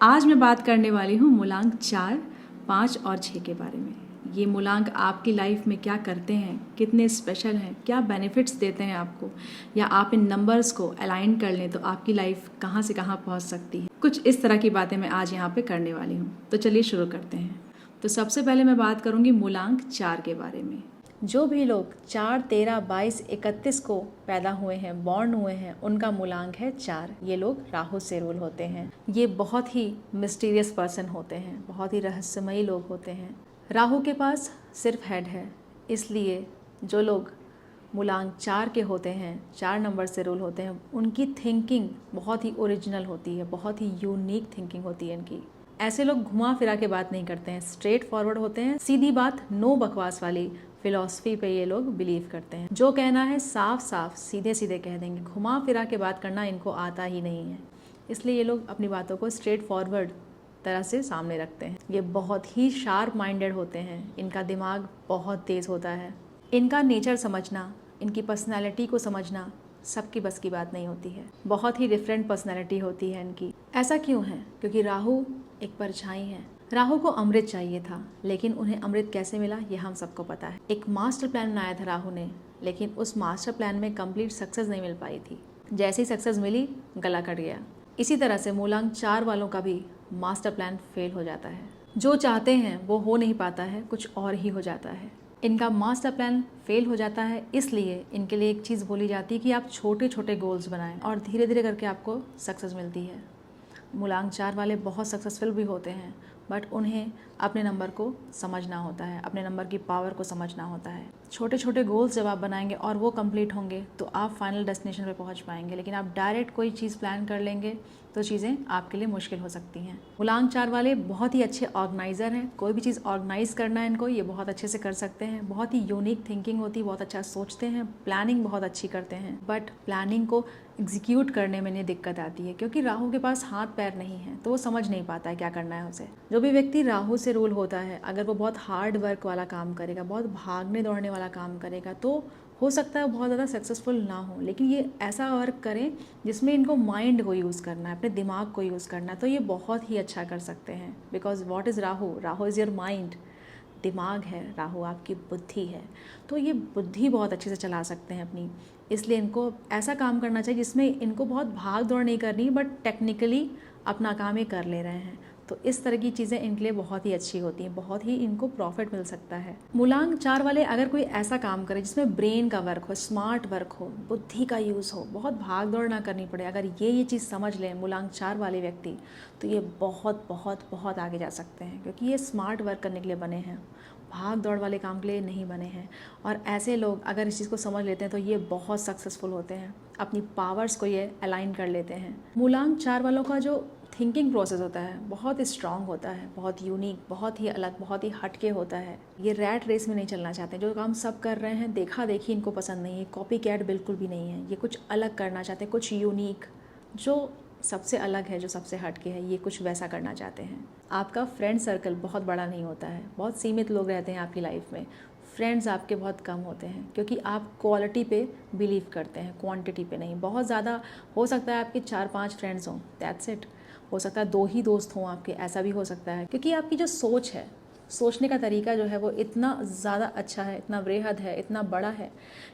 आज मैं बात करने वाली हूँ मूलांक 4, 5 और 6 के बारे में। ये मूलांक आपकी लाइफ में क्या करते हैं, कितने स्पेशल हैं, क्या बेनिफिट्स देते हैं आपको, या आप इन नंबर्स को अलाइन कर लें तो आपकी लाइफ कहाँ से कहाँ पहुँच सकती है। कुछ इस तरह की बातें मैं आज यहाँ पे करने वाली हूँ। तो चलिए शुरू करते हैं। तो सबसे पहले मैं बात करूँगी मूलांक 4 के बारे में। जो भी लोग 4, 13, 22, 31 को पैदा हुए हैं, बॉर्न हुए हैं, उनका मूलांक है 4। ये लोग राहु से रूल होते हैं। ये बहुत ही मिस्टीरियस पर्सन होते हैं, बहुत ही रहस्यमयी लोग होते हैं। राहु के पास सिर्फ हेड है, इसलिए जो लोग मूलांक 4 के होते हैं, 4 नंबर से रूल होते हैं, उनकी थिंकिंग बहुत ही ओरिजिनल होती है, बहुत ही यूनिक थिंकिंग होती है इनकी। ऐसे लोग घुमा फिरा के बात नहीं करते हैं, स्ट्रेट फॉरवर्ड होते हैं, सीधी बात, नो बकवास वाली फिलॉसफी पे ये लोग बिलीव करते हैं। जो कहना है साफ साफ सीधे सीधे कह देंगे, घुमा फिरा के बात करना इनको आता ही नहीं है। इसलिए ये लोग अपनी बातों को स्ट्रेट फॉरवर्ड तरह से सामने रखते हैं। ये बहुत ही शार्प माइंडेड होते हैं, इनका दिमाग बहुत तेज़ होता है। इनका नेचर समझना, इनकी पर्सनैलिटी को समझना सबकी बस की बात नहीं होती है। बहुत ही डिफरेंट पर्सनैलिटी होती है इनकी। ऐसा क्यों है? क्योंकि राहु एक परछाई है। राहु को अमृत चाहिए था, लेकिन उन्हें अमृत कैसे मिला ये हम सबको पता है। एक मास्टर प्लान बनाया था राहु ने, लेकिन उस मास्टर प्लान में कंप्लीट सक्सेस नहीं मिल पाई थी। जैसे ही सक्सेस मिली, गला कट गया। इसी तरह से मूलांक 4 वालों का भी मास्टर प्लान फेल हो जाता है। जो चाहते हैं वो हो नहीं पाता है, कुछ और ही हो जाता है। इनका मास्टर प्लान फेल हो जाता है, इसलिए इनके लिए एक चीज़ बोली जाती है कि आप छोटे छोटे गोल्स बनाएं और धीरे धीरे करके आपको सक्सेस मिलती है। मूलांक 4 वाले बहुत सक्सेसफुल भी होते हैं, बट उन्हें अपने नंबर को समझना होता है, अपने नंबर की पावर को समझना होता है। छोटे छोटे गोल्स जब आप बनाएंगे और वो कंप्लीट होंगे तो आप फाइनल डेस्टिनेशन पे पहुंच पाएंगे। लेकिन आप डायरेक्ट कोई चीज़ प्लान कर लेंगे तो चीज़ें आपके लिए मुश्किल हो सकती हैं। मूलांक 4 वाले बहुत ही अच्छे ऑर्गेनाइज़र हैं। कोई भी चीज़ ऑर्गेनाइज करना है इनको, ये बहुत अच्छे से कर सकते हैं। बहुत ही यूनिक थिंकिंग होती है, बहुत अच्छा सोचते हैं, प्लानिंग बहुत अच्छी करते हैं। बट प्लानिंग को एग्जीक्यूट करने में इन्हें दिक्कत आती है, क्योंकि राहु के पास हाथ पैर नहीं है, तो वो समझ नहीं पाता है क्या करना है उसे। जो भी व्यक्ति राहु से रूल होता है, अगर वो बहुत हार्ड वर्क वाला काम करेगा, बहुत भागने दौड़ने वाला काम करेगा, तो हो सकता है बहुत ज़्यादा सक्सेसफुल ना हो। लेकिन ये ऐसा वर्क करें जिसमें इनको माइंड को यूज़ करना है, अपने दिमाग को यूज़ करना है, तो ये बहुत ही अच्छा कर सकते हैं। Because what is Rahu? Rahu is your mind. दिमाग है राहु, आपकी बुद्धि है, तो ये बुद्धि बहुत अच्छे से चला सकते हैं अपनी। इसलिए इनको ऐसा काम करना चाहिए जिसमें इनको बहुत भाग दौड़ नहीं करनी, बट टेक्निकली अपना काम ये कर ले रहे हैं। तो इस तरह की चीज़ें इनके लिए बहुत ही अच्छी होती हैं, बहुत ही इनको प्रॉफिट मिल सकता है। मूलांक 4 वाले अगर कोई ऐसा काम करे जिसमें ब्रेन का वर्क हो, स्मार्ट वर्क हो, बुद्धि का यूज़ हो, बहुत भाग दौड़ ना करनी पड़े, अगर ये चीज़ समझ लें मूलांक 4 वाले व्यक्ति, तो ये बहुत बहुत बहुत आगे जा सकते हैं। क्योंकि ये स्मार्ट वर्क करने के लिए बने हैं, भाग दौड़ वाले काम के लिए नहीं बने हैं। और ऐसे लोग अगर इस चीज़ को समझ लेते हैं तो ये बहुत सक्सेसफुल होते हैं, अपनी पावर्स को ये अलाइन कर लेते हैं। मूलांक 4 वालों का जो थिंकिंग प्रोसेस होता है बहुत स्ट्रांग होता है, बहुत यूनिक, बहुत ही अलग, बहुत ही हटके होता है। ये रैट रेस में नहीं चलना चाहते। जो काम सब कर रहे हैं देखा देखी इनको पसंद नहीं है, कॉपी कैट बिल्कुल भी नहीं है। ये कुछ अलग करना चाहते हैं, कुछ यूनिक, जो सबसे अलग है, जो सबसे हटके है, ये कुछ वैसा करना चाहते हैं। आपका फ्रेंड सर्कल बहुत बड़ा नहीं होता है, बहुत सीमित लोग रहते हैं आपकी लाइफ में। फ्रेंड्स आपके बहुत कम होते हैं, क्योंकि आप क्वालिटी पे बिलीव करते हैं, क्वांटिटी पे नहीं। बहुत ज़्यादा हो सकता है आपके 4-5 फ्रेंड्स हों, दैट्स इट। हो सकता है 2 ही दोस्त हों आपके, ऐसा भी हो सकता है। क्योंकि आपकी जो सोच है, सोचने का तरीका जो है वो इतना ज़्यादा अच्छा है, इतना वृहद है, इतना बड़ा है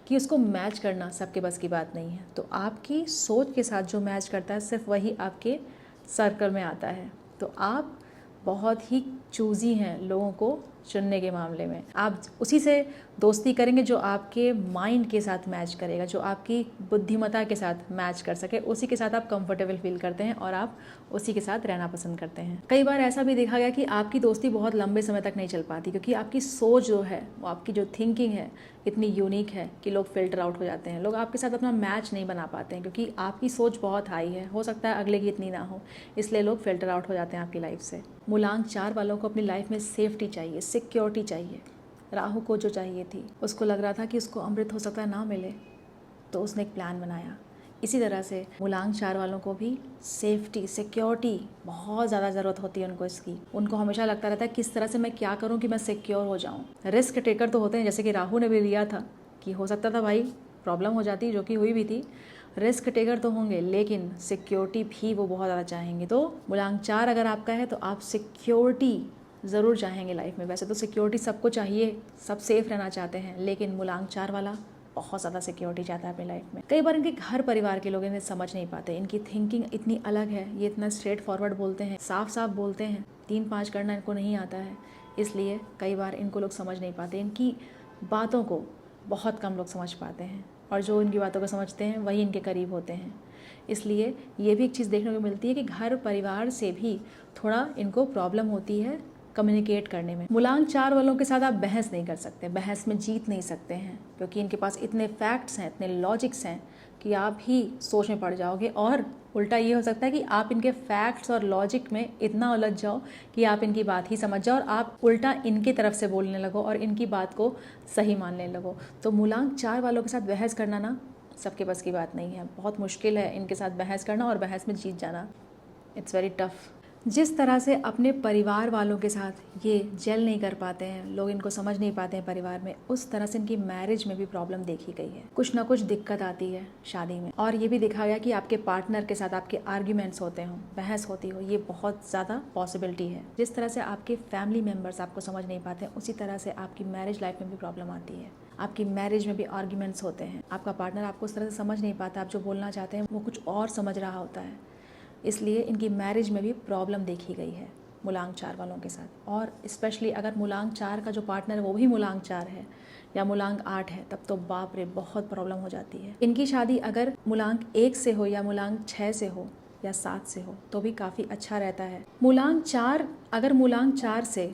कि उसको मैच करना सबके बस की बात नहीं है। तो आपकी सोच के साथ जो मैच करता है सिर्फ वही आपके सर्कल में आता है। तो आप बहुत ही चूज़ी हैं लोगों को चुनने के मामले में। आप उसी से दोस्ती करेंगे जो आपके माइंड के साथ मैच करेगा, जो आपकी बुद्धिमत्ता के साथ मैच कर सके, उसी के साथ आप कंफर्टेबल फील करते हैं और आप उसी के साथ रहना पसंद करते हैं। कई बार ऐसा भी देखा गया कि आपकी दोस्ती बहुत लंबे समय तक नहीं चल पाती, क्योंकि आपकी सोच जो है, वो आपकी जो थिंकिंग है इतनी यूनिक है कि लोग फिल्टर आउट हो जाते हैं। लोग आपके साथ अपना मैच नहीं बना पाते हैं, क्योंकि आपकी सोच बहुत हाई है, हो सकता है अगले की इतनी ना हो, इसलिए लोग फिल्टर आउट हो जाते हैं आपकी लाइफ से। मूलांक 4 वालों को अपनी लाइफ में सेफ्टी चाहिए, सिक्योरिटी चाहिए। राहु को जो चाहिए थी, उसको लग रहा था कि उसको अमृत हो सकता है ना मिले, तो उसने एक प्लान बनाया। इसी तरह से मूलांक 4 वालों को भी सेफ्टी, सिक्योरिटी बहुत ज़्यादा ज़रूरत होती है उनको इसकी। उनको हमेशा लगता रहता है किस तरह से मैं क्या करूं कि मैं सिक्योर हो जाऊं। रिस्क टेकर तो होते हैं, जैसे कि राहु ने भी लिया था कि हो सकता था भाई प्रॉब्लम हो जाती, जो कि हुई भी थी, रिस्क टेकर तो होंगे लेकिन सिक्योरिटी भी वो बहुत ज़्यादा चाहेंगे। तो मूलांक 4 अगर आपका है तो आप सिक्योरिटी ज़रूर चाहेंगे लाइफ में। वैसे तो सिक्योरिटी सबको चाहिए, सब सेफ रहना चाहते हैं, लेकिन मूलांक 4 वाला बहुत ज़्यादा सिक्योरिटी चाहता है अपनी लाइफ में। कई बार इनके घर परिवार के लोग इन्हें समझ नहीं पाते, इनकी थिंकिंग इतनी अलग है, ये इतना स्ट्रेट फॉरवर्ड बोलते हैं, साफ साफ बोलते हैं, 3-5 करना इनको नहीं आता है, इसलिए कई बार इनको लोग समझ नहीं पाते। इनकी बातों को बहुत कम लोग समझ पाते हैं और जो इनकी बातों को समझते हैं वही इनके करीब होते हैं। इसलिए ये भी एक चीज़ देखने को मिलती है कि घर परिवार से भी थोड़ा इनको प्रॉब्लम होती है कम्युनिकेट करने में। मूलांक 4 वालों के साथ आप बहस नहीं कर सकते, बहस में जीत नहीं सकते हैं, क्योंकि इनके पास इतने फैक्ट्स हैं, इतने लॉजिक्स हैं कि आप ही सोच में पड़ जाओगे। और उल्टा ये हो सकता है कि आप इनके फैक्ट्स और लॉजिक में इतना उलझ जाओ कि आप इनकी बात ही समझ जाओ और आप उल्टा इनकी तरफ से बोलने लगो और इनकी बात को सही मानने लगो। तो मूलांक 4 वालों के साथ बहस करना ना सबके बस की बात नहीं है, बहुत मुश्किल है इनके साथ बहस करना और बहस में जीत जाना। It's very tough. जिस तरह से अपने परिवार वालों के साथ ये जेल नहीं कर पाते हैं, लोग इनको समझ नहीं पाते हैं परिवार में, उस तरह से इनकी मैरिज में भी प्रॉब्लम देखी गई है। कुछ ना कुछ दिक्कत आती है शादी में। और ये भी देखा गया कि आपके पार्टनर के साथ आपके आर्ग्यूमेंट्स होते हों, बहस होती हो, ये बहुत ज़्यादा पॉसिबिलिटी है। जिस तरह से आपके फैमिली मेम्बर्स आपको समझ नहीं पाते हैं, उसी तरह से आपकी मैरिज लाइफ में भी प्रॉब्लम आती है। आपकी मैरिज में भी आर्ग्यूमेंट्स होते हैं, आपका पार्टनर आपको उस तरह से समझ नहीं पाता, आप जो बोलना चाहते हैं वो कुछ और समझ रहा होता है, इसलिए इनकी मैरिज में भी प्रॉब्लम देखी गई है मूलांक 4 वालों के साथ। और स्पेशली अगर मूलांक 4 का जो पार्टनर है वो भी मूलांक 4 है या मूलांक 8 है, तब तो बाप रे बहुत प्रॉब्लम हो जाती है। इनकी शादी अगर मूलांक 1 से हो या मूलांक 6 से हो या 7 से हो तो भी काफ़ी अच्छा रहता है। मूलांक 4 अगर मूलांक 4 से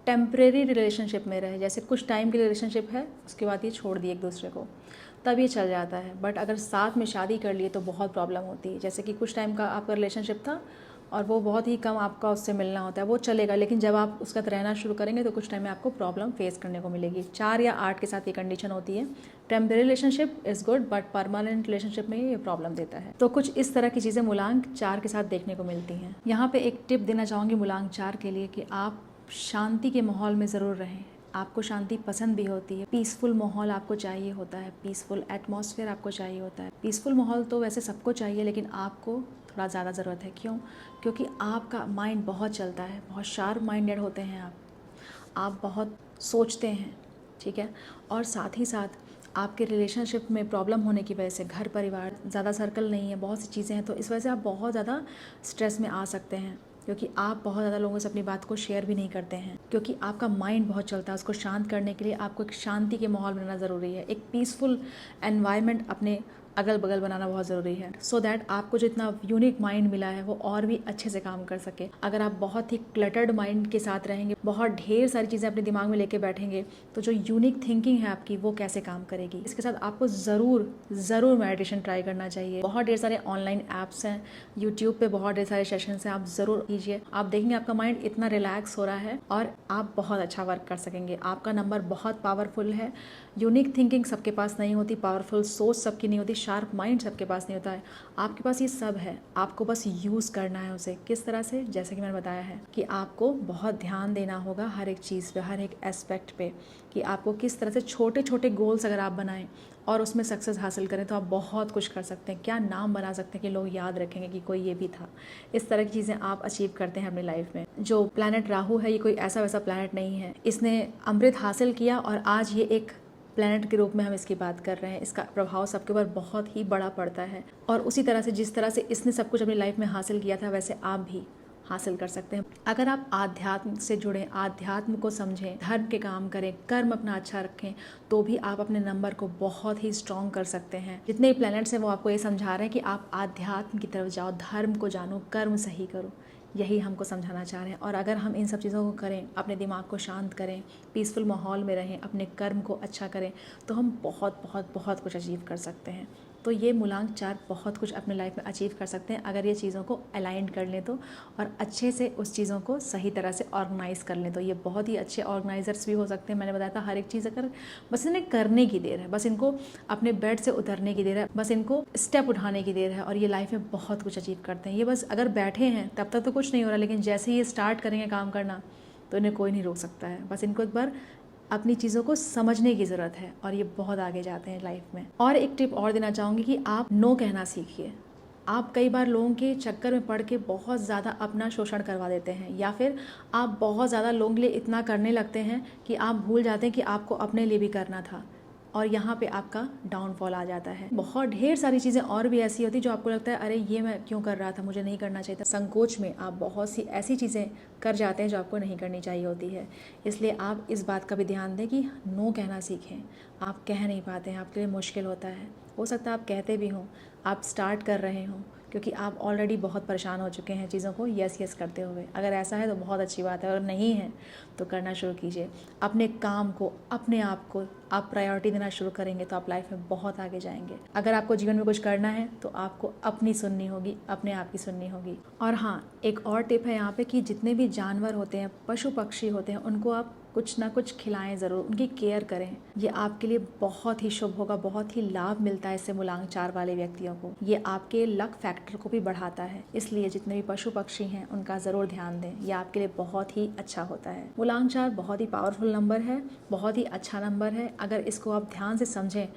टेम्परेरी रिलेशनशिप में रहे, जैसे कुछ टाइम के रिलेशनशिप है उसके बाद ये छोड़ दिए एक दूसरे को, तब ये चल जाता है। बट अगर साथ में शादी कर लिए तो बहुत प्रॉब्लम होती है। जैसे कि कुछ टाइम का आपका रिलेशनशिप था और वो बहुत ही कम आपका उससे मिलना होता है, वो चलेगा, लेकिन जब आप उसका रहना शुरू करेंगे तो कुछ टाइम में आपको प्रॉब्लम फेस करने को मिलेगी। 4 या 8 के साथ ये कंडीशन होती है। Temporary relationship is good but permanent relationship में ये प्रॉब्लम देता है। तो कुछ इस तरह की चीज़ें मूलांक 4 के साथ देखने को मिलती हैं। यहाँ पे एक टिप देना चाहूँगी मूलांक 4 के लिए कि आप शांति के माहौल में ज़रूर रहें। आपको शांति पसंद भी होती है, पीसफुल माहौल आपको चाहिए होता है, पीसफुल एटमॉस्फेयर आपको चाहिए होता है। पीसफुल माहौल तो वैसे सबको चाहिए, लेकिन आपको थोड़ा ज़्यादा ज़रूरत है। क्यों? क्योंकि आपका माइंड बहुत चलता है, बहुत शार्प माइंडेड होते हैं आप बहुत सोचते हैं, ठीक है। और साथ ही साथ आपके रिलेशनशिप में प्रॉब्लम होने की वजह से घर परिवार ज़्यादा सर्कल नहीं है, बहुत सी चीज़ें हैं, तो इस वजह से आप बहुत ज़्यादा स्ट्रेस में आ सकते हैं, क्योंकि आप बहुत ज़्यादा लोगों से अपनी बात को शेयर भी नहीं करते हैं, क्योंकि आपका माइंड बहुत चलता है। उसको शांत करने के लिए आपको एक शांति के माहौल बनाना ज़रूरी है, एक पीसफुल एनवायरनमेंट अपने अगल बगल बनाना बहुत ज़रूरी है, सो दैट आपको जो इतना यूनिक माइंड मिला है वो और भी अच्छे से काम कर सके। अगर आप बहुत ही क्लटर्ड माइंड के साथ रहेंगे, बहुत ढेर सारी चीज़ें अपने दिमाग में लेके बैठेंगे, तो जो यूनिक थिंकिंग है आपकी वो कैसे काम करेगी। इसके साथ आपको ज़रूर मेडिटेशन ट्राई करना चाहिए। बहुत ढेर सारे ऑनलाइन ऐप्स हैं, यूट्यूब पे बहुत ढेर सारे सेशंस हैं, आप ज़रूर कीजिए। आप देखेंगे आपका माइंड इतना रिलैक्स हो रहा है और आप बहुत अच्छा वर्क कर सकेंगे। आपका नंबर बहुत पावरफुल है। यूनिक थिंकिंग सबके पास नहीं होती, पावरफुल सोच सबकी नहीं होती, शार्प माइंड सबके पास नहीं होता है। आपके पास ये सब है, आपको बस यूज़ करना है उसे। किस तरह से? जैसे कि मैंने बताया है कि आपको बहुत ध्यान देना होगा हर एक चीज़ पे, हर एक एस्पेक्ट पे, कि आपको किस तरह से छोटे छोटे गोल्स अगर आप बनाएं और उसमें सक्सेस हासिल करें तो आप बहुत कुछ कर सकते हैं। क्या नाम बना सकते हैं कि लोग याद रखेंगे कि कोई ये भी था। इस तरह की चीज़ें आप अचीव करते हैं अपनी लाइफ में। जो प्लैनेट राहु है ये कोई ऐसा वैसा प्लैनेट नहीं है, इसने अमृत हासिल किया और आज ये एक प्लैनेट के रूप में हम इसकी बात कर रहे हैं। इसका प्रभाव सबके ऊपर बहुत ही बड़ा पड़ता है और उसी तरह से जिस तरह से इसने सब कुछ अपनी लाइफ में हासिल किया था वैसे आप भी हासिल कर सकते हैं। अगर आप आध्यात्म से जुड़ें, आध्यात्म को समझें, धर्म के काम करें, कर्म अपना अच्छा रखें, तो भी आप अपने नंबर को बहुत ही स्ट्रॉन्ग कर सकते हैं। जितने प्लैनेट्स हैं वो आपको ये समझा रहे हैं कि आप आध्यात्म की तरफ जाओ, धर्म को जानो, कर्म सही करो, यही हमको समझाना चाह रहे हैं। और अगर हम इन सब चीज़ों को करें, अपने दिमाग को शांत करें, पीसफुल माहौल में रहें, अपने कर्म को अच्छा करें, तो हम बहुत बहुत बहुत कुछ अचीव कर सकते हैं। तो ये मूलांक 4 बहुत कुछ अपने लाइफ में अचीव कर सकते हैं अगर ये चीज़ों को अलाइन कर लें तो, और अच्छे से उस चीज़ों को सही तरह से ऑर्गेनाइज़ कर लें तो ये बहुत ही अच्छे ऑर्गेनाइजर्स भी हो सकते हैं। मैंने बताया था हर एक चीज़ अगर बस इन्हें करने की देर है, बस इनको अपने बेड से उतरने की देर है, बस इनको स्टेप उठाने की देर है और ये लाइफ में बहुत कुछ अचीव करते हैं। ये बस अगर बैठे हैं तब तक तो कुछ नहीं हो रहा, लेकिन जैसे ही ये स्टार्ट करेंगे काम करना तो इन्हें कोई नहीं रोक सकता है। बस इनको एक बार अपनी चीज़ों को समझने की ज़रूरत है और ये बहुत आगे जाते हैं लाइफ में। और एक टिप और देना चाहूँगी कि आप नो कहना सीखिए। आप कई बार लोगों के चक्कर में पड़ के बहुत ज़्यादा अपना शोषण करवा देते हैं, या फिर आप बहुत ज़्यादा लोगों के लिए इतना करने लगते हैं कि आप भूल जाते हैं कि आपको अपने लिए भी करना था, और यहाँ पे आपका डाउनफॉल आ जाता है। बहुत ढेर सारी चीज़ें और भी ऐसी होती जो आपको लगता है अरे ये मैं क्यों कर रहा था, मुझे नहीं करना चाहिए था। संकोच में आप बहुत सी ऐसी चीज़ें कर जाते हैं जो आपको नहीं करनी चाहिए होती है। इसलिए आप इस बात का भी ध्यान दें कि नो कहना सीखें। आप कह नहीं पाते हैं, आपके लिए मुश्किल होता है, हो सकता है आप कहते भी हों, आप स्टार्ट कर रहे हों, क्योंकि आप ऑलरेडी बहुत परेशान हो चुके हैं चीज़ों को यस यस करते हुए। अगर ऐसा है तो बहुत अच्छी बात है, अगर नहीं है तो करना शुरू कीजिए। अपने काम को, अपने आप को आप प्रायोरिटी देना शुरू करेंगे तो आप लाइफ में बहुत आगे जाएंगे। अगर आपको जीवन में कुछ करना है तो आपको अपनी सुननी होगी, अपने आप की सुननी होगी। और हाँ, एक और टिप है यहाँ पे कि जितने भी जानवर होते हैं, पशु पक्षी होते हैं, उनको आप कुछ ना कुछ खिलाएं ज़रूर, उनकी केयर करें। ये आपके लिए बहुत ही शुभ होगा, बहुत ही लाभ मिलता है इससे मूलांक 4 वाले व्यक्तियों को। ये आपके लक फैक्टर को भी बढ़ाता है, इसलिए जितने भी पशु पक्षी हैं उनका ज़रूर ध्यान दें। ये आपके लिए बहुत ही अच्छा होता है। मूलांक 4 बहुत ही पावरफुल नंबर है, बहुत ही अच्छा नंबर है। अगर इसको आप ध्यान से समझें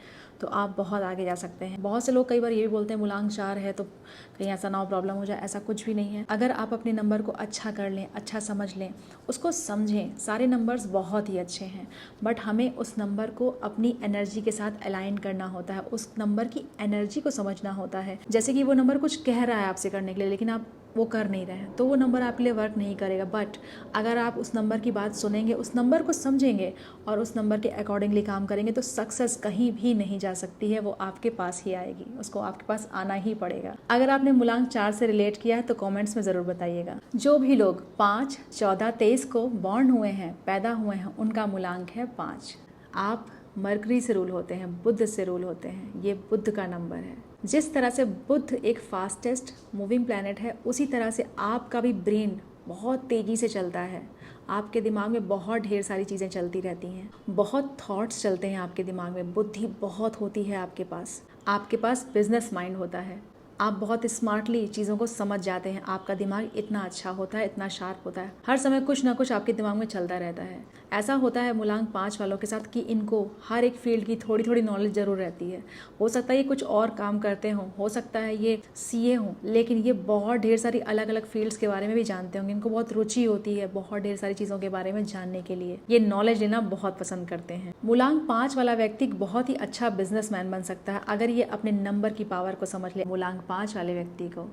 तो आप बहुत आगे जा सकते हैं। बहुत से लोग कई बार ये भी बोलते हैं मूलांक 4 है तो कहीं ऐसा ना हो प्रॉब्लम हो जाए, ऐसा कुछ भी नहीं है। अगर आप अपने नंबर को अच्छा कर लें, अच्छा समझ लें, उसको समझें। सारे नंबर्स बहुत ही अच्छे हैं, बट हमें उस नंबर को अपनी एनर्जी के साथ अलाइन करना होता है, उस नंबर की एनर्जी को समझना होता है। जैसे कि वो नंबर कुछ कह रहा है आपसे करने के लिए, लेकिन आप वो कर नहीं रहे हैं, तो वो नंबर आपके लिए वर्क नहीं करेगा। बट अगर आप उस नंबर की बात सुनेंगे, उस नंबर को समझेंगे और उस नंबर के अकॉर्डिंगली काम करेंगे तो सक्सेस कहीं भी नहीं जा सकती है, वो आपके पास ही आएगी। उसको आपके पास आना ही पड़ेगा। अगर आपने मूलांक 4 से रिलेट किया है तो कमेंट्स में ज़रूर बताइएगा। जो भी लोग 5, 14, 23 को बॉर्न हुए हैं, पैदा हुए हैं, उनका मूलांक है 5। आप मरकरी से रूल होते हैं, बुध से रूल होते हैं, ये बुध का नंबर है। जिस तरह से बुध एक फास्टेस्ट मूविंग प्लैनेट है, उसी तरह से आपका भी ब्रेन बहुत तेज़ी से चलता है। आपके दिमाग में बहुत ढेर सारी चीज़ें चलती रहती हैं, बहुत थॉट्स चलते हैं आपके दिमाग में, बुद्धि बहुत होती है आपके पास। आपके पास बिजनेस माइंड होता है, आप बहुत स्मार्टली चीज़ों को समझ जाते हैं। आपका दिमाग इतना अच्छा होता है, इतना शार्प होता है, हर समय कुछ ना कुछ आपके दिमाग में चलता रहता है। ऐसा होता है मूलांक 5 वालों के साथ कि इनको हर एक फील्ड की थोड़ी थोड़ी नॉलेज ज़रूर रहती है। हो सकता है ये कुछ और काम करते हों, हो सकता है ये सीए हों, लेकिन ये बहुत ढेर सारी अलग अलग फील्ड्स के बारे में भी जानते होंगे। इनको बहुत रुचि होती है बहुत ढेर सारी चीज़ों के बारे में जानने के लिए, ये नॉलेज लेना बहुत पसंद करते हैं। मूलांक 5 वाला व्यक्ति बहुत ही अच्छा बिजनेसमैन बन सकता है अगर ये अपने नंबर की पावर को समझ ले। मूलांक 5 वाले व्यक्ति को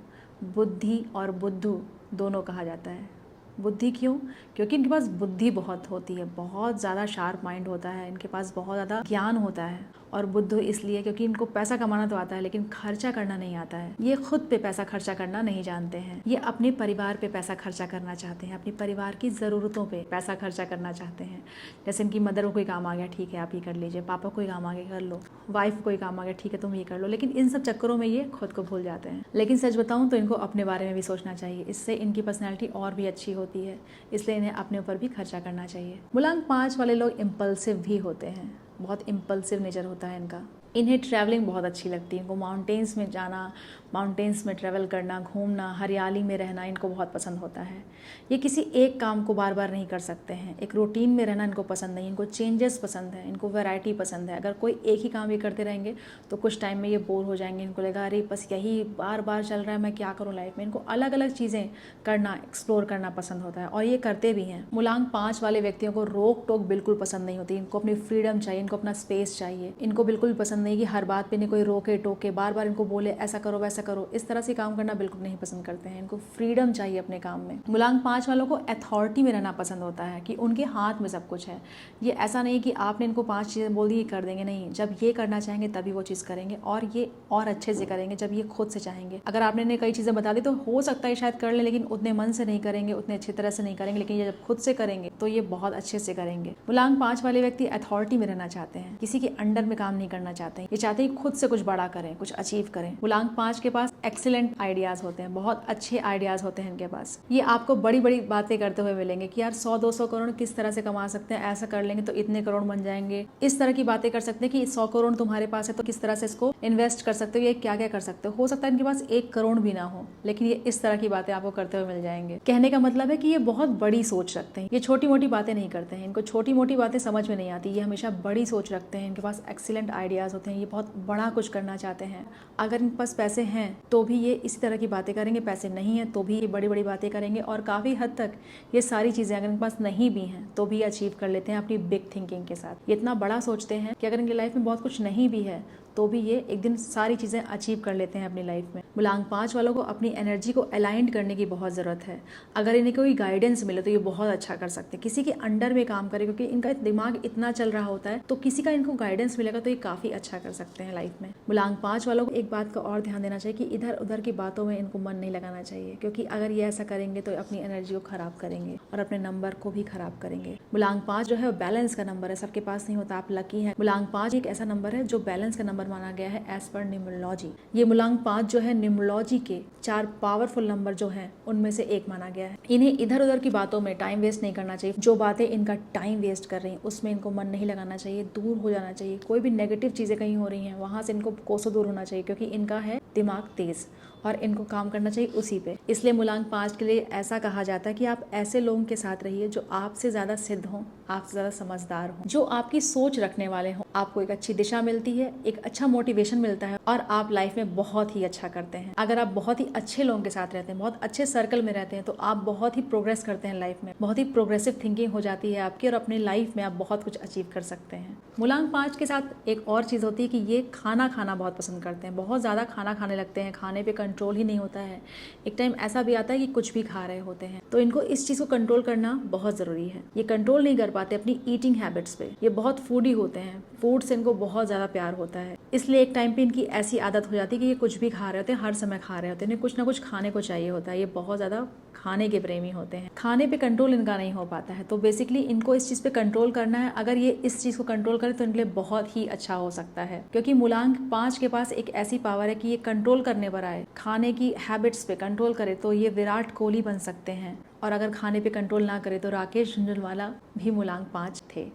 बुद्धि और बुद्धू दोनों कहा जाता है। बुद्धि क्यों? क्योंकि इनके पास बुद्धि बहुत होती है, बहुत ज़्यादा शार्प माइंड होता है, इनके पास बहुत ज़्यादा ज्ञान होता है। और बुद्धू इसलिए क्योंकि इनको पैसा कमाना तो आता है लेकिन खर्चा करना नहीं आता है। ये खुद पे पैसा खर्चा करना नहीं जानते हैं, ये अपने परिवार पे पैसा खर्चा करना चाहते हैं, अपने परिवार की ज़रूरतों पे पैसा खर्चा करना चाहते हैं। जैसे इनकी मदर को कोई काम आ गया, ठीक है आप ये कर लीजिए, पापा को कोई काम आ गया कर लो, वाइफ को कोई काम आ गया, ठीक है तुम ये कर लो, लेकिन इन सब चक्करों में ये खुद को भूल जाते हैं। लेकिन सच बताऊं तो इनको अपने बारे में भी सोचना चाहिए, इससे इनकी पर्सनैलिटी और भी अच्छी होती है, इसलिए इन्हें अपने ऊपर भी खर्चा करना चाहिए। मूलांक 5 वाले लोग इम्पल्सिव भी होते हैं, बहुत इम्पल्सिव नेचर होता है इनका। इन्हें ट्रैवलिंग बहुत अच्छी लगती है, इनको माउंटेन्स में जाना, माउंटेन्स में ट्रैवल करना, घूमना, हरियाली में रहना इनको बहुत पसंद होता है। ये किसी एक काम को बार बार नहीं कर सकते हैं, एक रूटीन में रहना इनको पसंद नहीं, इनको चेंजेस पसंद है, इनको वैरायटी पसंद है। अगर कोई एक ही काम ये करते रहेंगे तो कुछ टाइम में ये बोर हो जाएंगे, इनको लगेगा अरे बस यही बार बार चल रहा है, मैं क्या करूँ लाइफ में। इनको अलग अलग चीज़ें करना, एक्सप्लोर करना पसंद होता है और ये करते भी हैं। मूलांक 5 वाले व्यक्तियों को रोक टोक बिल्कुल पसंद नहीं होती, इनको अपनी फ्रीडम चाहिए, इनको अपना स्पेस चाहिए। इनको बिल्कुल पसंद नहीं कि हर बात पे इन्हें कोई रोके टोके, बार बार इनको बोले ऐसा करो वैसा करो, इस तरह से काम करना बिल्कुल नहीं पसंद करते हैं। इनको फ्रीडम चाहिए अपने काम में। मूलांक 5 वालों को अथॉरिटी में रहना पसंद होता है, कि उनके हाथ में सब कुछ है। ये ऐसा नहीं कि आपने इनको 5 चीज़ें बोल दी ये कर देंगे, नहीं, जब ये करना चाहेंगे तभी वो चीज़ करेंगे और ये और अच्छे से करेंगे जब ये खुद से चाहेंगे। अगर आपने इन्हें कई चीज़ें बता दी तो हो सकता है शायद कर ले, लेकिन उतने मन से नहीं करेंगे, उतने अच्छी तरह से नहीं करेंगे, लेकिन ये जब खुद से करेंगे तो ये बहुत अच्छे से करेंगे। मूलांक 5 वाले व्यक्ति अथॉरिटी में रहना चाहते हैं, किसी के अंडर में काम नहीं करना चाहते। चाहते हैं, ये चाहते हैं खुद से कुछ बड़ा करें, कुछ अचीव करें। मूलांक 5 के पास एक्सीलेंट आइडियाज होते हैं, बहुत अच्छे आइडियाज होते हैं इनके पास। ये आपको बड़ी बड़ी बातें करते हुए मिलेंगे कि यार 100-200 करोड़ किस तरह से कमा सकते हैं, ऐसा कर लेंगे तो इतने करोड़ बन जाएंगे, इस तरह की बातें कर सकते हैं कि 100 करोड़ तुम्हारे पास है तो किस तरह से इसको इन्वेस्ट कर सकते हो, ये क्या क्या कर सकते हो सकता है इनके पास 1 करोड़ भी ना हो, लेकिन ये इस तरह की बातें आपको करते हुए मिल जाएंगे। कहने का मतलब है कि ये बहुत बड़ी सोच रखते हैं, ये छोटी मोटी बातें नहीं करते हैं, इनको छोटी मोटी बातें समझ में नहीं आती, ये हमेशा बड़ी सोच रखते हैं, इनके पास एक्सीलेंट आइडियाज होते हैं, ये बहुत बड़ा कुछ करना चाहते हैं। अगर इनके पास पैसे हैं तो भी ये इसी तरह की बातें करेंगे, पैसे नहीं है तो भी ये बड़ी बड़ी बातें करेंगे, और काफ़ी हद तक ये सारी चीज़ें अगर इनके पास नहीं भी हैं तो भी अचीव कर लेते हैं अपनी बिग थिंकिंग के साथ। ये इतना बड़ा सोचते हैं कि अगर इनकी लाइफ में बहुत कुछ नहीं भी है तो भी ये एक दिन सारी चीज़ें अचीव कर लेते हैं अपनी लाइफ में। मूलांक 5 वालों को अपनी एनर्जी को अलाइंड करने की बहुत ज़रूरत है। अगर इन्हें कोई गाइडेंस मिले तो ये बहुत अच्छा कर सकते हैं, किसी के अंडर में काम करे, क्योंकि इनका दिमाग इतना चल रहा होता है, तो किसी का इनको गाइडेंस मिलेगा तो ये काफ़ी अच्छा कर सकते हैं लाइफ में। मूलांक 5 वालों को एक बात का और ध्यान देना चाहिए कि इधर उधर की बातों में इनको मन नहीं लगाना चाहिए, क्योंकि अगर ये ऐसा करेंगे तो अपनी एनर्जी को खराब करेंगे और अपने नंबर को भी खराब करेंगे। मूलांक 5 जो है बैलेंस का नंबर है, सबके पास नहीं होता, आप लकी हैं। मूलांक 5 एक ऐसा नंबर है जो बैलेंस का नंबर माना गया है एज पर न्यूमरोलॉजी। ये मूलांक 5 जो है न्यूमरोलॉजी के 4 पावरफुल नंबर जो हैं उनमें से एक माना गया है। इन्हें इधर उधर की बातों में टाइम वेस्ट नहीं करना चाहिए, जो बातें इनका टाइम वेस्ट कर रही हैं उसमें इनको मन नहीं लगाना चाहिए, दूर हो जाना चाहिए। कोई भी नेगेटिव चीज़ें कहीं हो रही हैं वहाँ से इनको कोसों दूर होना चाहिए, क्योंकि इनका है दिमाग तेज और इनको काम करना चाहिए उसी पे। इसलिए मूलांक 5 के लिए ऐसा कहा जाता है कि आप ऐसे लोगों के साथ रहिए जो आपसे ज़्यादा सिद्ध हों, आपसे ज़्यादा समझदार हों, जो आपकी सोच रखने वाले हों। आपको एक अच्छी दिशा मिलती है, एक अच्छा मोटिवेशन मिलता है और आप लाइफ में बहुत ही अच्छा करते हैं। अगर आप बहुत ही अच्छे लोगों के साथ रहते हैं, बहुत अच्छे सर्कल में रहते हैं, तो आप बहुत ही प्रोग्रेस करते हैं लाइफ में, बहुत ही प्रोग्रेसिव थिंकिंग हो जाती है आपकी और अपनी लाइफ में आप बहुत कुछ अचीव कर सकते हैं। मूलांक 5 के साथ एक और चीज़ होती है कि ये खाना खाना बहुत पसंद करते हैं, बहुत ज़्यादा खाना खाने लगते हैं, खाने पे कंट्रोल ही नहीं होता है। एक टाइम ऐसा भी आता है कि कुछ भी खा रहे होते हैं, तो इनको इस चीज़ को कंट्रोल करना बहुत ज़रूरी है। ये कंट्रोल नहीं कर पाते अपनी ईटिंग हैबिट्स पे, ये बहुत फूडी होते हैं, फूड से इनको बहुत ज़्यादा प्यार होता है, इसलिए एक टाइम पे इनकी ऐसी आदत हो जाती है कि ये कुछ भी खा रहे होते हैं, हर समय खा रहे होते हैं, इन्हें कुछ ना कुछ खाने को चाहिए होता है। ये बहुत ज़्यादा खाने के प्रेमी होते हैं, खाने पे कंट्रोल इनका नहीं हो पाता है, तो बेसिकली इनको इस चीज़ पे कंट्रोल करना है। अगर ये इस चीज़ को कंट्रोल करे तो इनके लिए बहुत ही अच्छा हो सकता है, क्योंकि मूलांक 5 के पास एक ऐसी पावर है कि ये कंट्रोल करने पर आए, खाने की हैबिट्स पे कंट्रोल करे तो ये विराट कोहली बन सकते हैं, और अगर खाने पे कंट्रोल ना करे तो राकेश झुंझुनवाला भी मूलांक 5 थे।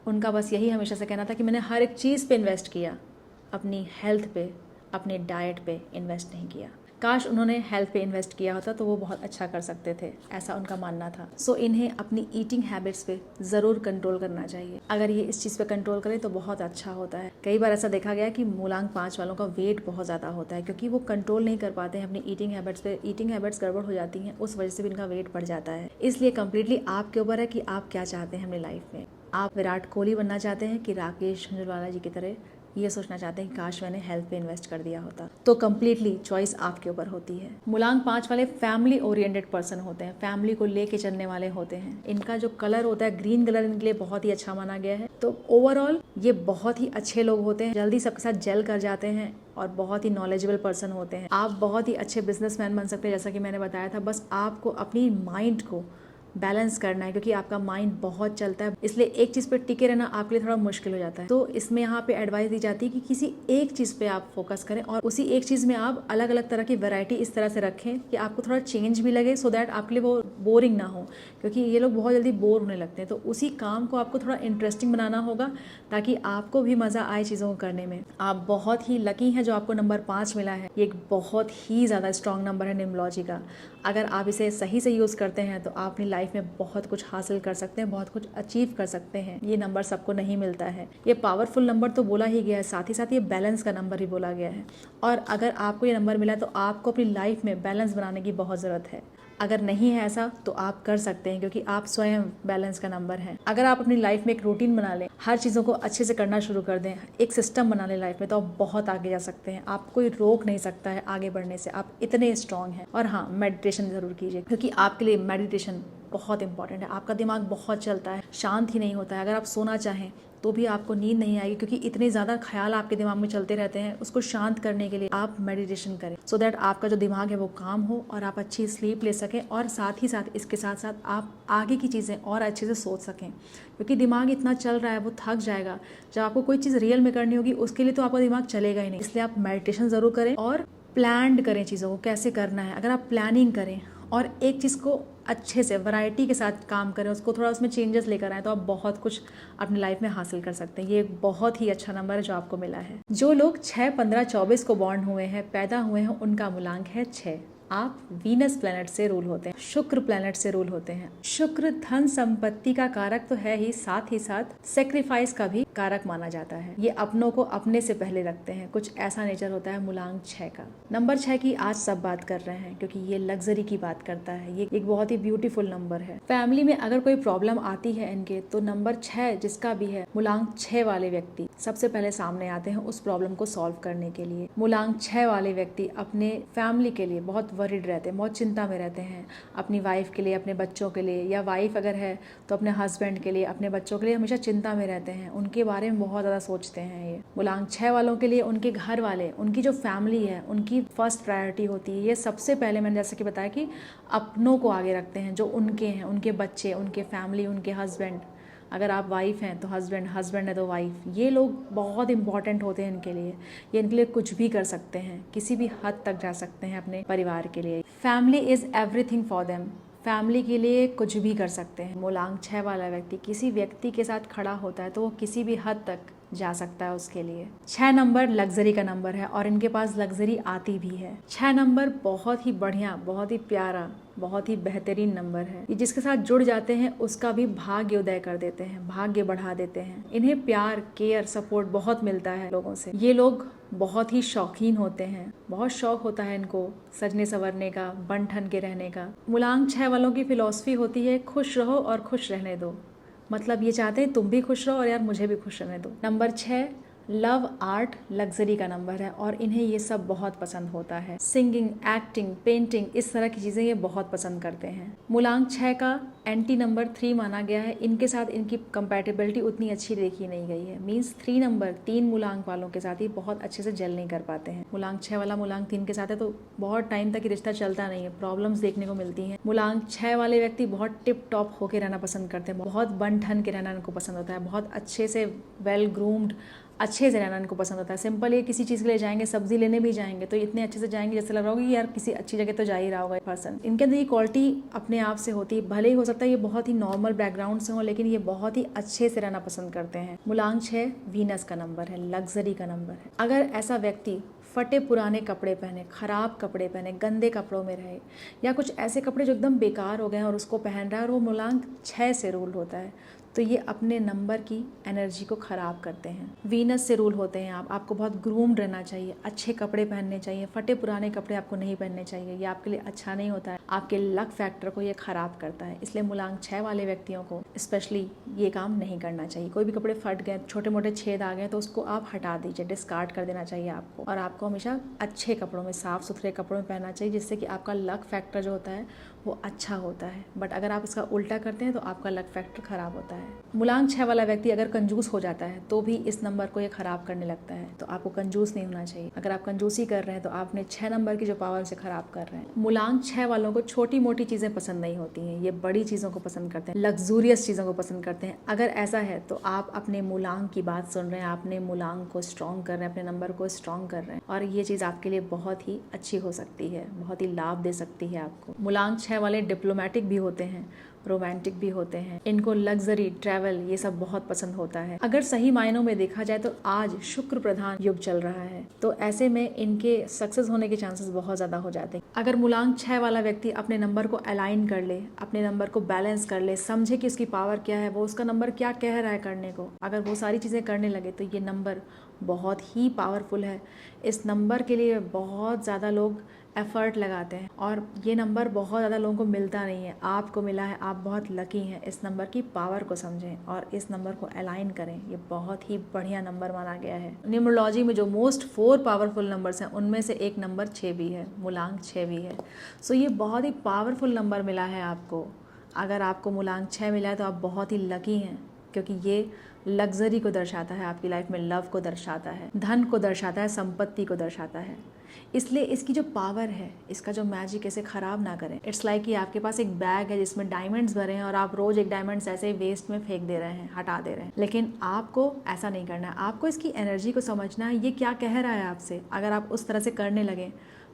उनका बस यही हमेशा से कहना था कि मैंने हर एक चीज़ पे इन्वेस्ट किया, अपनी हेल्थ पे, अपने डाइट पे इन्वेस्ट नहीं किया। काश उन्होंने हेल्थ पे इन्वेस्ट किया होता तो वो बहुत अच्छा कर सकते थे, ऐसा उनका मानना था। सो इन्हें अपनी ईटिंग हैबिट्स पे ज़रूर कंट्रोल करना चाहिए। अगर ये इस चीज़ पे कंट्रोल करें तो बहुत अच्छा होता है। कई बार ऐसा देखा गया कि मूलांक 5 वालों का वेट बहुत ज़्यादा होता है, क्योंकि वो कंट्रोल नहीं कर पाते हैं अपनी ईटिंग हैबिट्स पे, ईटिंग हैबिट्स गड़बड़ हो जाती हैं, उस वजह से भी इनका वेट बढ़ जाता है। इसलिए कम्प्लीटली आपके ऊपर है कि आप क्या चाहते हैं अपनी लाइफ में। आप विराट कोहली बनना चाहते हैं कि राकेश झुंझुनवाला जी की तरह ये सोचना चाहते हैं कि काश मैंने हेल्थ पे इन्वेस्ट कर दिया होता, तो कम्प्लीटली चॉइस आपके ऊपर होती है। मूलांक 5 वाले फैमिली ओरिएंटेड पर्सन होते हैं, फैमिली को लेके चलने वाले होते हैं। इनका जो कलर होता है ग्रीन कलर इनके लिए बहुत ही अच्छा माना गया है। तो ओवरऑल ये बहुत ही अच्छे लोग होते हैं, जल्दी सबके साथ जेल कर जाते हैं और बहुत ही नॉलेजेबल पर्सन होते हैं। आप बहुत ही अच्छे बिजनेसमैन बन सकते हैं, जैसा कि मैंने बताया था। बस आपको अपनी माइंड को बैलेंस करना है, क्योंकि आपका माइंड बहुत चलता है, इसलिए एक चीज़ पे टिके रहना आपके लिए थोड़ा मुश्किल हो जाता है। तो इसमें यहाँ पे एडवाइस दी जाती है कि किसी एक चीज़ पे आप फोकस करें और उसी एक चीज़ में आप अलग अलग तरह की वैरायटी इस तरह से रखें कि आपको थोड़ा चेंज भी लगे, सो दैट आपके लिए वो बोरिंग ना हो, क्योंकि ये लोग बहुत जल्दी बोर होने लगते हैं। तो उसी काम को आपको थोड़ा इंटरेस्टिंग बनाना होगा ताकि आपको भी मज़ा आए चीज़ों को करने में। आप बहुत ही लकी हैं जो आपको नंबर 5 मिला है। ये एक बहुत ही ज़्यादा स्ट्रॉन्ग नंबर है न्यूमरोलॉजी का। अगर आप इसे सही से यूज़ करते हैं तो आप अपनी लाइफ में बहुत कुछ हासिल कर सकते हैं, बहुत कुछ अचीव कर सकते हैं। ये नंबर सबको नहीं मिलता है। ये पावरफुल नंबर तो बोला ही गया है, साथ ही साथ ये बैलेंस का नंबर भी बोला गया है। और अगर आपको ये नंबर मिला तो आपको अपनी लाइफ में बैलेंस बनाने की बहुत ज़रूरत है। अगर नहीं है ऐसा तो आप कर सकते हैं, क्योंकि आप स्वयं बैलेंस का नंबर हैं। अगर आप अपनी लाइफ में एक रूटीन बना लें, हर चीज़ों को अच्छे से करना शुरू कर दें, एक सिस्टम बना लें लाइफ में, तो आप बहुत आगे जा सकते हैं। आप कोई रोक नहीं सकता है आगे बढ़ने से, आप इतने स्ट्रांग हैं। और हाँ, मेडिटेशन ज़रूर कीजिए, क्योंकि आपके लिए मेडिटेशन बहुत इंपॉर्टेंट है। आपका दिमाग बहुत चलता है, शांत ही नहीं होता है। अगर आप सोना चाहें तो भी आपको नींद नहीं आएगी, क्योंकि इतने ज़्यादा ख्याल आपके दिमाग में चलते रहते हैं। उसको शांत करने के लिए आप मेडिटेशन करें, सो दैट आपका जो दिमाग है वो काम हो और आप अच्छी स्लीप ले सकें, और साथ ही साथ इसके साथ साथ आप आगे की चीज़ें और अच्छे से सोच सकें, क्योंकि दिमाग इतना चल रहा है वो थक जाएगा। जब आपको कोई चीज़ रियल में करनी होगी उसके लिए तो आपका दिमाग चलेगा ही नहीं। इसलिए आप मेडिटेशन ज़रूर करें और प्लान्ड करें चीज़ों को, कैसे करना है। अगर आप प्लानिंग करें और एक चीज़ को अच्छे से वैरायटी के साथ काम करें, उसको थोड़ा उसमें चेंजेस लेकर आए, तो आप बहुत कुछ अपनी लाइफ में हासिल कर सकते हैं। ये एक बहुत ही अच्छा नंबर है जो आपको मिला है। जो लोग 6, 15, 24 को बॉर्न हुए हैं, पैदा हुए हैं, उनका मूलांक है 6। आप वीनस प्लैनेट से रूल होते हैं, शुक्र प्लैनेट से रूल होते हैं। शुक्र धन संपत्ति का कारक तो है ही साथ सेक्रीफाइस का भी कारक माना जाता है। ये अपनों को अपने से पहले रखते हैं, कुछ ऐसा नेचर होता है मूलांक 6 का। नंबर 6 की आज सब बात कर रहे हैं, क्योंकि ये लग्जरी की बात करता है। ये एक बहुत ही ब्यूटीफुल नंबर है। फैमिली में अगर कोई प्रॉब्लम आती है इनके, तो नंबर 6 जिसका भी है, मूलांक 6 वाले व्यक्ति सबसे पहले सामने आते हैं उस प्रॉब्लम को सॉल्व करने के लिए। मूलांक 6 वाले व्यक्ति अपने फैमिली के लिए बहुत वरिड रहते हैं, बहुत चिंता में रहते हैं, अपनी वाइफ के लिए, अपने बच्चों के लिए, या वाइफ अगर है तो अपने हस्बैंड के लिए, अपने बच्चों के लिए हमेशा चिंता में रहते हैं, उनके बारे में बहुत ज़्यादा सोचते हैं। ये मूलांक 6 वालों के लिए उनके घर वाले, उनकी जो फैमिली है, उनकी फर्स्ट प्रायोरिटी होती है। ये सबसे पहले मैंने जैसे कि बताया कि अपनों को आगे रखते हैं, जो उनके हैं, उनके बच्चे, उनके फैमिली, उनके हस्बैंड। अगर आप वाइफ हैं तो हस्बैंड, हस्बैंड है तो वाइफ। ये लोग बहुत इंपॉर्टेंट होते हैं इनके लिए। ये इनके लिए कुछ भी कर सकते हैं, किसी भी हद तक जा सकते हैं अपने परिवार के लिए। Family is everything for them. Family के लिए कुछ भी कर सकते हैं। मूलांक 6 वाला व्यक्ति किसी व्यक्ति के साथ खड़ा होता है तो वो किसी भी हद तक जा सकता है उसके लिए। 6 नंबर लग्जरी का नंबर है और इनके पास लग्जरी आती भी है। 6 नंबर बहुत ही बढ़िया, बहुत ही प्यारा, बहुत ही बेहतरीन नंबर है। ये जिसके साथ जुड़ जाते हैं उसका भी भाग्य उदय कर देते हैं, भाग्य बढ़ा देते हैं। इन्हें प्यार, केयर, सपोर्ट बहुत मिलता है लोगों से। ये लोग बहुत ही शौकीन होते हैं, बहुत शौक होता है इनको सजने संवरने का, बन ठन के रहने का। मूलांक 6 वालों की फिलॉसफी होती है खुश रहो और खुश रहने दो। मतलब ये चाहते हैं तुम भी खुश रहो और यार मुझे भी खुश रहने दो। नंबर 6 लव, आर्ट, लग्जरी का नंबर है और इन्हें ये सब बहुत पसंद होता है। सिंगिंग, एक्टिंग, पेंटिंग, इस तरह की चीज़ें ये बहुत पसंद करते हैं। मूलांक 6 का एंटी नंबर 3 माना गया है। इनके साथ इनकी कंपैटिबिलिटी उतनी अच्छी देखी नहीं गई है। मीन्स 3 नंबर, 3 मूलांक वालों के साथ ही बहुत अच्छे से जल नहीं कर पाते हैं। मूलांक 6 वाला मूलांक 3 के साथ है तो बहुत टाइम तक रिश्ता चलता नहीं है, प्रॉब्लम्स देखने को मिलती हैं। मूलांक 6 वाले व्यक्ति बहुत टिप टॉप होके रहना पसंद करते हैं, बहुत बन ठन के रहना इनको पसंद होता है, बहुत अच्छे से वेल ग्रूम्ड, अच्छे से रहना इनको पसंद होता है। सिंपल ये किसी चीज़ के लिए जाएंगे, सब्जी लेने भी जाएंगे तो इतने अच्छे से जाएंगे जैसे लग रहा होगा कि यार किसी अच्छी जगह तो जा ही रहा होगा पर्सन। इनके अंदर ये क्वालिटी अपने आप से होती है। भले ही हो सकता है ये बहुत ही नॉर्मल बैकग्राउंड से हो, लेकिन ये बहुत ही अच्छे से रहना पसंद करते हैं। मूलांक 6 वीनस का नंबर है, लग्जरी का नंबर है। अगर ऐसा व्यक्ति फटे पुराने कपड़े पहने, खराब कपड़े पहने, गंदे कपड़ों में रहे, या कुछ ऐसे कपड़े जो एकदम बेकार हो गए हैं और उसको पहन रहा है और वो मूलांक 6 से रूल होता है, तो ये अपने नंबर की एनर्जी को ख़राब करते हैं। वीनस से रूल होते हैं आप। आपको बहुत ग्रूम्ड रहना चाहिए, अच्छे कपड़े पहनने चाहिए, फटे पुराने कपड़े आपको नहीं पहनने चाहिए। ये आपके लिए अच्छा नहीं होता है, आपके लक फैक्टर को ये ख़राब करता है। इसलिए मूलांक 6 वाले व्यक्तियों को स्पेशली ये काम नहीं करना चाहिए। कोई भी कपड़े फट गए, छोटे मोटे छेद आ गए तो उसको आप हटा दीजिए, डिस्कार्ड कर देना चाहिए आपको। और आपको हमेशा अच्छे कपड़ों में, साफ़ सुथरे कपड़ों में पहनना चाहिए, जिससे कि आपका लक फैक्टर जो होता है वो अच्छा होता है। बट अगर आप इसका उल्टा करते हैं तो आपका लक फैक्टर ख़राब होता है। मूलांक 6 वाला व्यक्ति अगर कंजूस हो जाता है तो भी इस नंबर को ये ख़राब करने लगता है, तो आपको कंजूस नहीं होना चाहिए। अगर आप कंजूसी कर रहे हैं तो आपने 6 नंबर की जो पावर से ख़राब कर रहे हैं। मूलांक 6 वालों को छोटी मोटी चीज़ें पसंद नहीं होती हैं, ये बड़ी चीज़ों को पसंद करते हैं, लग्जूरियस चीज़ों को पसंद करते हैं। अगर ऐसा है तो आप अपने मूलांक की बात सुन रहे हैं, अपने मूलांक को स्ट्रॉन्ग कर रहे हैं, अपने नंबर को स्ट्रॉन्ग कर रहे हैं, और ये चीज़ आपके लिए बहुत ही अच्छी हो सकती है, बहुत ही लाभ दे सकती है आपको। मूलांक 6 वाले डिप्लोमेटिक भी होते हैं, रोमांटिक भी होते हैं। इनको लग्जरी, ट्रैवल, ये सब बहुत पसंद होता है। अगर सही मायनों में देखा जाए तो आज शुक्र प्रधान युग चल रहा है, तो ऐसे में इनके सक्सेस होने के चांसेस बहुत ज़्यादा हो जाते हैं। अगर मूलांक 6 वाला व्यक्ति अपने नंबर को अलाइन कर ले, अपने नंबर को बैलेंस कर ले, समझे कि उसकी पावर क्या है, वो उसका नंबर क्या कह रहा है करने को, अगर वो सारी चीज़ें करने लगे तो ये नंबर बहुत ही पावरफुल है। इस नंबर के लिए बहुत ज़्यादा लोग एफर्ट लगाते हैं और ये नंबर बहुत ज़्यादा लोगों को मिलता नहीं है। आपको मिला है, आप बहुत लकी हैं। इस नंबर की पावर को समझें और इस नंबर को अलाइन करें। ये बहुत ही बढ़िया नंबर माना गया है। न्यूमरोलॉजी में जो मोस्ट 4 पावरफुल नंबर्स हैं उनमें से एक नंबर 6 भी है, मूलांक 6 भी है। सो ये बहुत ही पावरफुल नंबर मिला है आपको। अगर आपको मूलांक 6 मिला है तो आप बहुत ही लकी हैं, क्योंकि ये लग्जरी को दर्शाता है, आपकी लाइफ में लव को दर्शाता है, धन को दर्शाता है, संपत्ति को दर्शाता है। इसलिए इसकी जो पावर है, इसका जो मैजिक, इसे ख़राब ना करें। इट्स लाइक कि आपके पास एक बैग है जिसमें डायमंड्स भरे हैं और आप रोज़ एक डायमंड्स ऐसे ही वेस्ट में फेंक दे रहे हैं, हटा दे रहे हैं। लेकिन आपको ऐसा नहीं करना है, आपको इसकी एनर्जी को समझना है, ये क्या कह रहा है आपसे। अगर आप उस तरह से करने लगें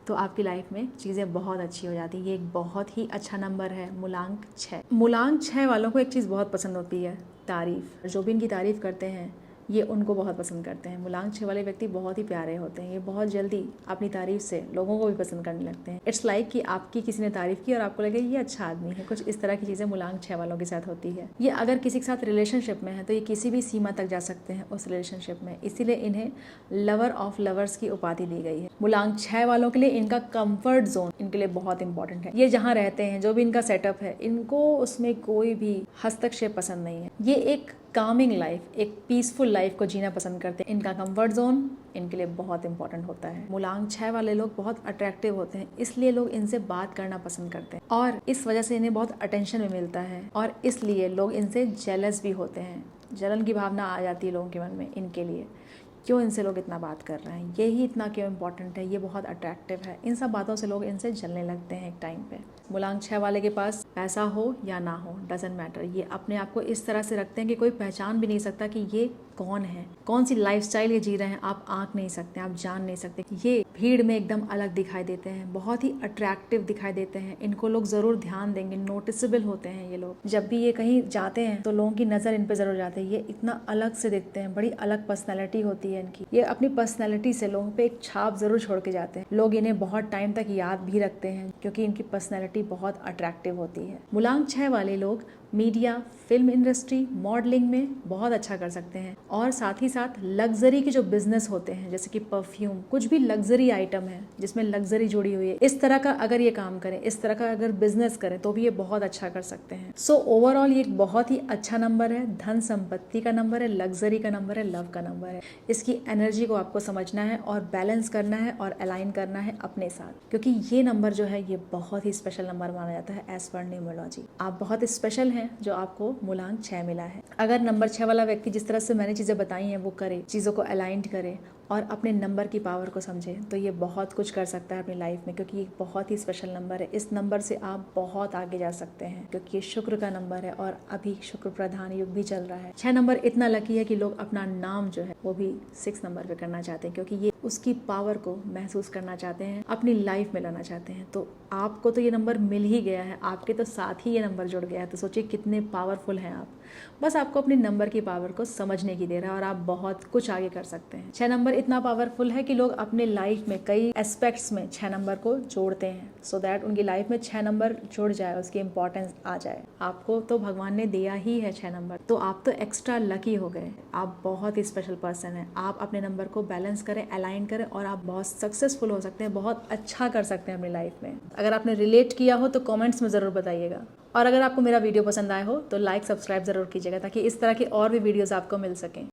तो आपकी लाइफ में चीज़ें बहुत अच्छी हो जाती है। ये एक बहुत ही अच्छा नंबर है मूलांक 6। मूलांक 6 वालों को एक चीज़ बहुत पसंद होती है, तारीफ़। जो भी इनकी तारीफ़ करते हैं ये उनको बहुत पसंद करते हैं। मूलांक 6 वाले व्यक्ति बहुत ही प्यारे होते हैं, ये बहुत जल्दी अपनी तारीफ़ से लोगों को भी पसंद करने लगते हैं। इट्स लाइक कि आपकी किसी ने तारीफ़ की और आपको लगे ये अच्छा आदमी है, कुछ इस तरह की चीज़ें मूलांक 6 वालों के साथ होती है। ये अगर किसी के साथ रिलेशनशिप में है तो ये किसी भी सीमा तक जा सकते हैं उस रिलेशनशिप में, इसीलिए इन्हें लवर ऑफ लवर्स की उपाधि दी गई है। मूलांक 6 वालों के लिए इनका कंफर्ट जोन इनके लिए बहुत इंपॉर्टेंट है। ये जहाँ रहते हैं, जो भी इनका सेटअप है, इनको उसमें कोई भी हस्तक्षेप पसंद नहीं है। ये एक कामिंग लाइफ, एक पीसफुल लाइफ को जीना पसंद करते हैं। इनका कंफर्ट जोन इनके लिए बहुत इंपॉर्टेंट होता है। मूलांक 6 वाले लोग बहुत अट्रैक्टिव होते हैं, इसलिए लोग इनसे बात करना पसंद करते हैं और इस वजह से इन्हें बहुत अटेंशन भी मिलता है और इसलिए लोग इनसे जेलस भी होते हैं। जलन की भावना आ जाती है लोगों के मन में इनके लिए, क्यों इनसे लोग इतना बात कर रहे हैं, यही इतना क्यों इम्पोर्टेंट है, ये बहुत अट्रैक्टिव है। इन सब बातों से लोग इनसे जलने लगते हैं एक टाइम पे। मूलांक 6 वाले के पास पैसा हो या ना हो, डजंट मैटर। ये अपने आप को इस तरह से रखते हैं कि कोई पहचान भी नहीं सकता कि ये कौन है, कौन सी लाइफस्टाइल ये जी रहे हैं। आप आंक नहीं सकते, आप जान नहीं सकते। ये भीड़ में एकदम अलग दिखाई देते हैं, बहुत ही अट्रैक्टिव दिखाई देते हैं। इनको लोग जरूर ध्यान देंगे, नोटिसेबल होते हैं ये लोग। जब भी ये कहीं जाते हैं तो लोगों की नज़र इन पे जरूर जाती है। ये इतना अलग से दिखते हैं, बड़ी अलग पर्सनैलिटी होती है इनकी। ये अपनी पर्सनैलिटी से लोगों पे एक छाप जरूर छोड़ के जाते हैं। लोग इन्हें बहुत टाइम तक याद भी रखते हैं क्योंकि इनकी पर्सनैलिटी बहुत अट्रैक्टिव होती है। मूलांक 6 वाले लोग मीडिया, फिल्म इंडस्ट्री, मॉडलिंग में बहुत अच्छा कर सकते हैं और साथ ही साथ लग्जरी के जो बिजनेस होते हैं, जैसे कि परफ्यूम, कुछ भी लग्जरी आइटम है जिसमें लग्जरी जुड़ी हुई है, इस तरह का अगर ये काम करें, इस तरह का अगर बिजनेस करें तो भी ये बहुत अच्छा कर सकते हैं। सो ओवरऑल ये एक बहुत ही अच्छा नंबर है, धन संपत्ति का नंबर है, लग्जरी का नंबर है, लव का नंबर है। इसकी एनर्जी को आपको समझना है और बैलेंस करना है और अलाइन करना है अपने साथ, क्योंकि ये नंबर जो है ये बहुत ही स्पेशल नंबर माना जाता है एज पर न्यूमरोलॉजी। आप बहुत स्पेशल हैं जो आपको मूलांक 6 मिला है। अगर नंबर 6 वाला व्यक्ति जिस तरह से मैंने चीजें बताई हैं वो करे, चीजों को अलाइंड करे और अपने नंबर की पावर को समझे, तो ये बहुत कुछ कर सकता है अपनी लाइफ में, क्योंकि ये बहुत ही स्पेशल नंबर है। इस नंबर से आप बहुत आगे जा सकते हैं क्योंकि ये शुक्र का नंबर है और अभी शुक्र प्रधान युग भी चल रहा है। 6 नंबर इतना लकी है कि लोग अपना नाम जो है वो भी 6 नंबर पे करना चाहते हैं, क्योंकि ये उसकी पावर को महसूस करना चाहते हैं, अपनी लाइफ में लाना चाहते हैं। तो आपको तो ये नंबर मिल ही गया है, आपके तो साथ ही ये नंबर जुड़ गया है, तो सोचिए कितने पावरफुल हैं आप। बस आपको अपने नंबर की पावर को समझने की देर है और आप बहुत कुछ आगे कर सकते हैं। 6 नंबर इतना पावरफुल है कि लोग अपने लाइफ में कई एस्पेक्ट्स में 6 नंबर को जोड़ते हैं, सो दैट उनकी लाइफ में 6 नंबर जुड़ जाए, उसकी इंपॉर्टेंस आ जाए। आपको तो भगवान ने दिया ही है 6 नंबर, तो आप तो एक्स्ट्रा लकी हो गए। आप बहुत ही स्पेशल पर्सन हैं। आप अपने नंबर को बैलेंस करें, अलाइन करें और आप बहुत सक्सेसफुल हो सकते हैं, बहुत अच्छा कर सकते हैं अपनी लाइफ में। अगर आपने रिलेट किया हो तो कमेंट्स में ज़रूर बताइएगा और अगर आपको मेरा वीडियो पसंद आया हो तो लाइक सब्सक्राइब ज़रूर कीजिएगा ताकि इस तरह की और भी वीडियोज़ आपको मिल सकें।